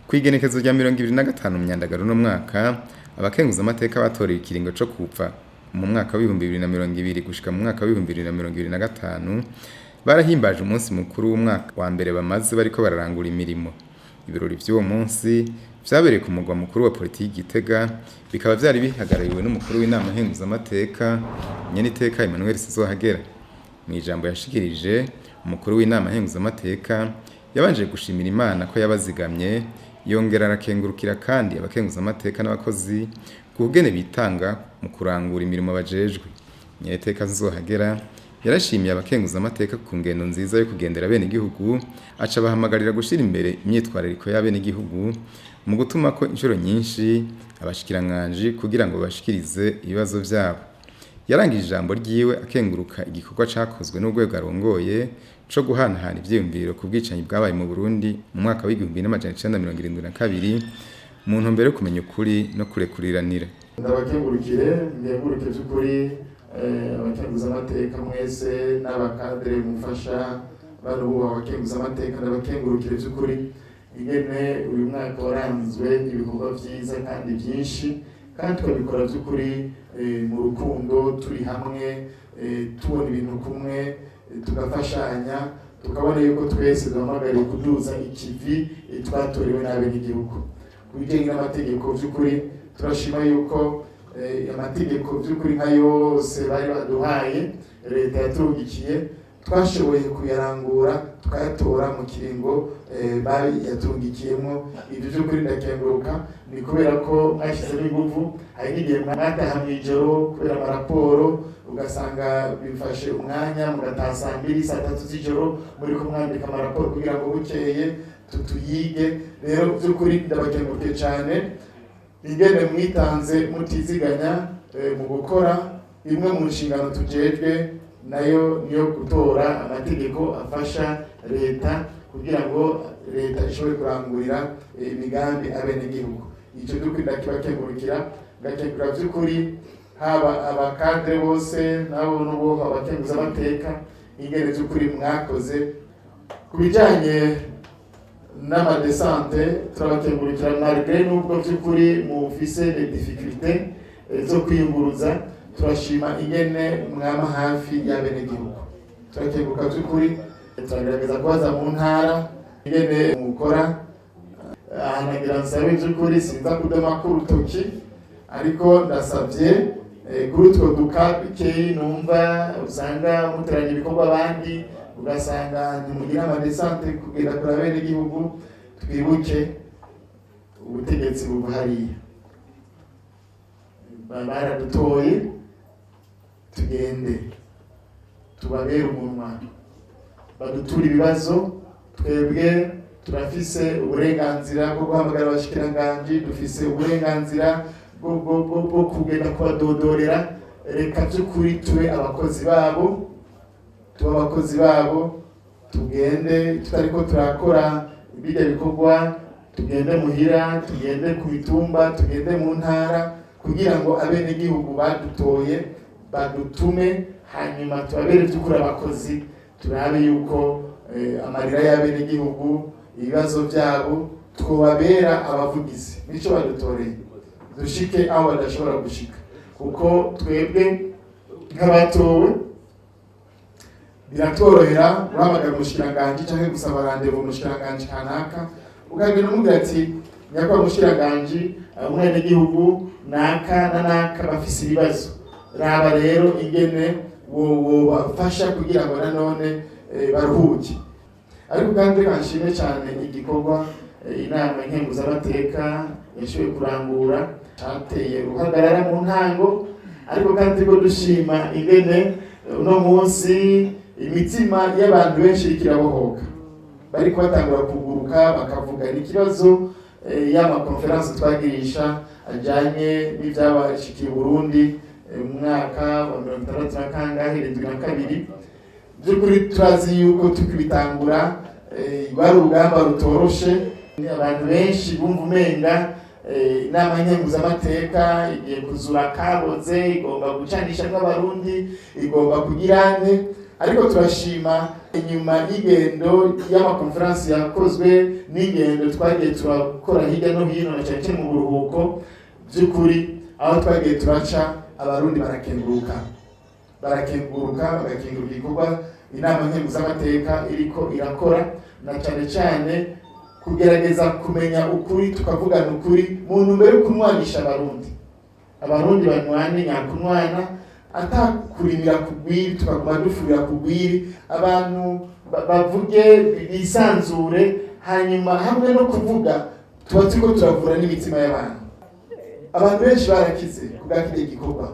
Kwigenekezo rya 2025 Myandagaro no mwaka abakenguza amateka batoreye ikiringo cyo kupfa mu mwaka wa 2020 gushika mu mwaka wa 2025 barahimbaje umunsi mukuru w'umwaka wa mbere bamaze bariko bararangura imirimo. Ibirori by'uwo munsi vyabereye ku mugwa mukuru wa politiki Gitega, bikaba vyari bihagarariwe n'umukuru w'inama nkenguza amateka Nyeniteka Emmanuel Sizohagera. Mu ijambo yashikirije umukuru w'inama nkenguza amateka yabanje gushimira Imana ko yabazigamye, yongera arakengurukira kandi abakenguza amateka n'abakozi kugene bitanga mu kurangura imirimo bajejwe. Nyeniteka Sizohagera yarashimiye abakenguza amateka ku ngendo nziza yo kugendera bene igihugu, aca bahamagarira gushira imbere imyitwarariko y'abene igihugu mu gutuma ko inshuro nyinshi abashikiranganje kugira ngo bashikirize ibibazo vyabo. Yarangije ijambo ryiwe akenguruka igikorwa cakozwe n'urwego arongoye co guhanahana ivyiyumviro ku bwicanyi bwabaye mu Burundi mu mwaka wa 1972 mu ntumbero yo kumenya ukuri no kurekuriranira. Ndabakengurukire by'ukuri abakenguza amateka mwese n'abakadere mufasha barubu abakenguza amateka ndabakengurukire by'ukuri ingene uyu mwaka waranzwe ibikorwa vyiza kandi byinshi kandi twabikora by'ukuri mu rukundo turi hamwe tubona ibintu kumwe tugafashanya tukabona yuko twese duhamagariye kuduza ikivi twatorewe n'abenegihugu. Kubijyanye n'amategeko by'ukuri turashima yuko amategeko by'ukuri nka yose bari baduhaye leta yaturugikiye twashoboye kuyarangura tukayatora mu kiringo bari yatungikiyemo. Ibyo by'ukuri ndakenguruka ni kubera ko mwashyizemo ingufu. Hari n'igihe mwataha mw'ijoro kubera amaraporo ugasanga bifashe umwanya mugataha saa 2 saa 3 z'ijoro muri kumwandika amaraporo kugira ngo bukeye tutuyige. Rero by'ukuri ndabakenguruke cyane ingene mwitanze mutiziganya mu gukora imwe mu nshingano tujejwe, nayo niyo gutora amategeko afasha leta kugira ngo leta ishobore kurangurira imigambi abenegihugu. Icyo by'ukuri ndakibakengurukira, ngakengurira by'ukuri haba abakadre bose nabo n'ubo abakenguza amateka ingene by'ukuri mwakoze. Kubijyanye n'amadesante turabakengurukira malgré nubwo by'ukuri mufise les difficultés zo kwiyunguruza, turashima ingene mwama hafi y'abenegihugu. Turakenguruka by'ukuri, turagerageza kubaza mu ntara ingene mukora. Ahanagira nsabe by'ukuri sinza kudoma ku rutoki, ariko ndasabye kuri utwo duka bikeyi numva usanga muteranya ibikorwa abandi ugasanga ntimugira amadesante kugenda kuri abenegihugu, twibuke ubutegetsi buhariye baradutoye, tugende tubabere umunwa badutura ibibazo. Twebwe turafise uburenganzira bwo guhamagara abashikiranganje, dufise uburenganzira bwo kugenda kubadodorera. Reka by'ukuri tube abakozi babo, tugende tutariko turakora ibijya bikorwa, tugende muhira, tugende ku mitumba, tugende mu ntara kugira ngo abenegihugu badutoye badutume, hanyuma tubabere by'ukuri abakozi, turabe yuko amarira y'abenegihugu ibibazo byabo twobabera abavugizi nico badutoreye, dushike aho badashobora gushika. Kuko twebwe nk'abatowe biratworohera guhamagara umushikiranganje cyangwa gusaba randevu umushikiranganje kanaka, ukagenda umubwira ati nyakwa umushikiranganje umwenegihugu naka na naka bafise ibibazo, raba rero ingene wo bafasha kugira ngo nanone baruhuke. Ariko kandi kanshime cyane igikorwa inama nkenguza amateka yashoboye kurangura, cyateye uhagarara mu ntango, ariko kandi ko dushima ingene uno munsi imitima y'abantu benshi ikirabohoka, bari kubatangura kuguruka bakavuga n'ikibazo y'ama conference twagirisha ajanye n'ivyabashikiye Burundi mu mwaka wa 1972. By'ukuri turazi yuko tukibitangura bari urugamba rutoroshe, abantu benshi bumva umenga inama nkenguza amateka igiye kuzura kaboze, igomba gucanisha n'abarundi, igomba kugirane. ariko turashima inyuma y'ingendo y'amakonferansi yakozwe n'ingendo twagiye turakora hirya no hino na cyane mu buruhuko by'ukuri aho twagiye turaca abarundi barakenguruka bagakengura igikorwa inama nkenguzamateka iriko irakora na cyane kugerageza kumenya ukuri tukavugana ukuri mu ntumbero yo kunwanisha abarundi banwane nyakunwana atakurimira kugwiri tukaguma dufurira kugwiri abantu bavuge bisanzure hanyuma hamwe no kuvuga tuba turiko turavura n'imitima abantu benshi barakize kubwakiriye igikorwa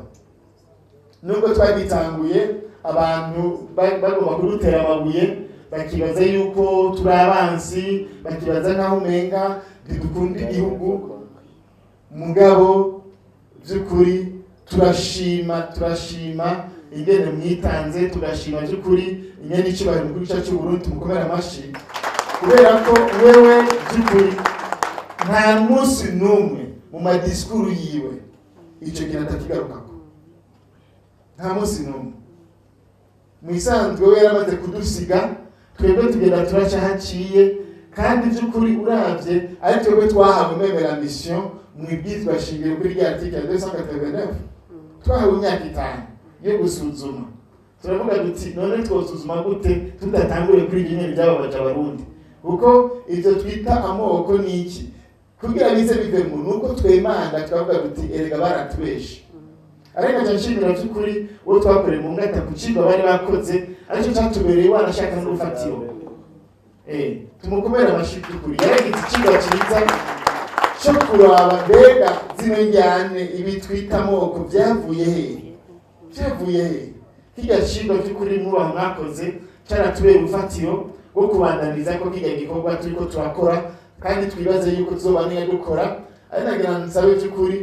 nubwo twagitanguye abantu bagomba kudutera amabuye bakibaza yuko turi abansi bakibaza nkaho umenga ntidukunda igihugu mugabo by'ukuri turashima ingene mwitanze tugashima by'ukuri ingene icubahiro mukuru cyacu cy'Uburundi mukomera amashi kubera ko wewe by'ukuri nta munsi n'umwe mu madisikuru yiwe icyo kintu atakigarukako nta munsi n'umwe mwisanzwe we yaramaze kudusiga twebwe tugenda turaca haciye kandi by'ukuri uravye ari twebwe twahawe memera mission mu ibwizwa shingiro kuri rya article 289 twahawe imyaka 5 yo gusuzuma turavuga duti none twosuzuma gute tudatanguriye kuri nyine by'ababaje abarundi kuko ivyo twita amoko niki kugira bize bivemo nuko twemanga twavuga duti erega baratubeshe ariko cyashimira by'ukuri wo twakoreye mu ngata ku kigo bari bakoze ariko cyatubereye wanashaka n'urufatiro tumukomera amashiki kuri yaragize ikigo cyiza cyo kuraba mbega zino njyane ibi twita amoko byavuye he kijya kigo cy'ukuri muba mwakoze cyaratubera urufatiro rwo kubandaniza ko kijya gikorwa turiko turakora kandi twibaze yuko tuzobanira dukora ari nagira nsabe by'ukuri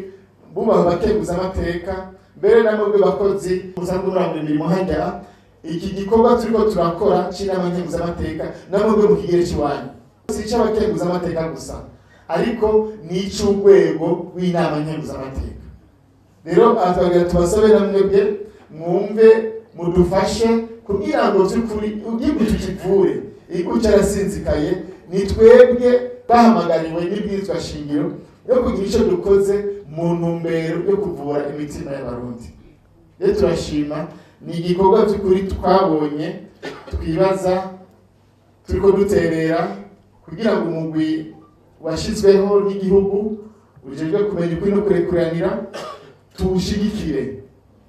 bubaho bakeguza amateka mbere namwe bakozi musanzwe murangura imirimo hajya iki gikorwa turiko turakora cy'inama nkenguzamateka namwe mu kigere cy'iwanyu si cy'abakeguza amateka gusa ariko ni icy'urwego rw'inama nkenguzamateka rero azagira tubasabe namwe mwumve mudufashe kugira ngo by'ukuri igihugu tukivure igihugu cyarasinzikaye ni twebwe bahamagariwe n'ibwirizwa shingiro yo kugira icyo dukoze mu ntumbero yo kuvura imitima y'abarundi rero turashima ni igikorwa by'ukuri twabonye twibaza turiko duterera kugira ngo umugwi washizweho n'igihugu ujejwe kumenya ukuri no kurekuranira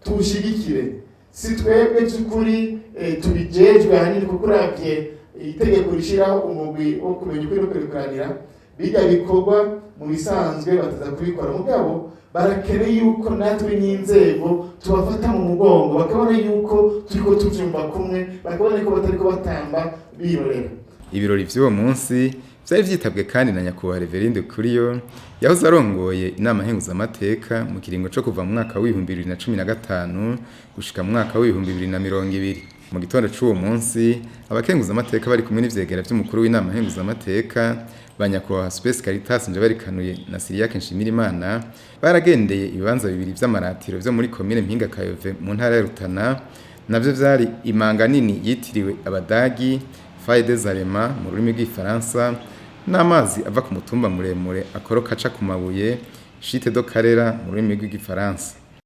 tuwushigikire si twebwe by'ukuri tubijejwe ahanini kuko uravye itegeko rishiraho umugwi wo kumenya ukuri no kurekuranira bijya bikorwa mu bisanzwe bataza kubikora mugabo barakeneye yuko natwe n'inzego tubafata mu mugongo bakabona yuko turiko tuvyumva kumwe bakabona ko batariko batamba birorera ibirori vy'uwo munsi vyari vyitabwe kandi na nyakubahwa Reverend Kuriyo yahoze arongoye inama nkenguzamateka mu kiringo co kuva mu mwaka wa 2015 gushika mu mwaka wa 2020 mu gitondo c'uwo munsi abakenguzamateka bari kumwe n'ivyegera vy'umukuru w'inama nkenguzamateka banyakubahwa Space Caritas nje barikanuye na Siriake Nshimirimana baragendeye ibibanza bibiri vy'amaratiro vyo muri commune Mpinga Kayove mu ntara ya Rutana navyo vyari imanga nini yitiriwe abadagi Faye des Allemands mu rurimi rw'ifaransa n'amazi ava ku mutumba muremure akoroka aca ku mabuye Chite do Karera mu rurimi rw'igifaransa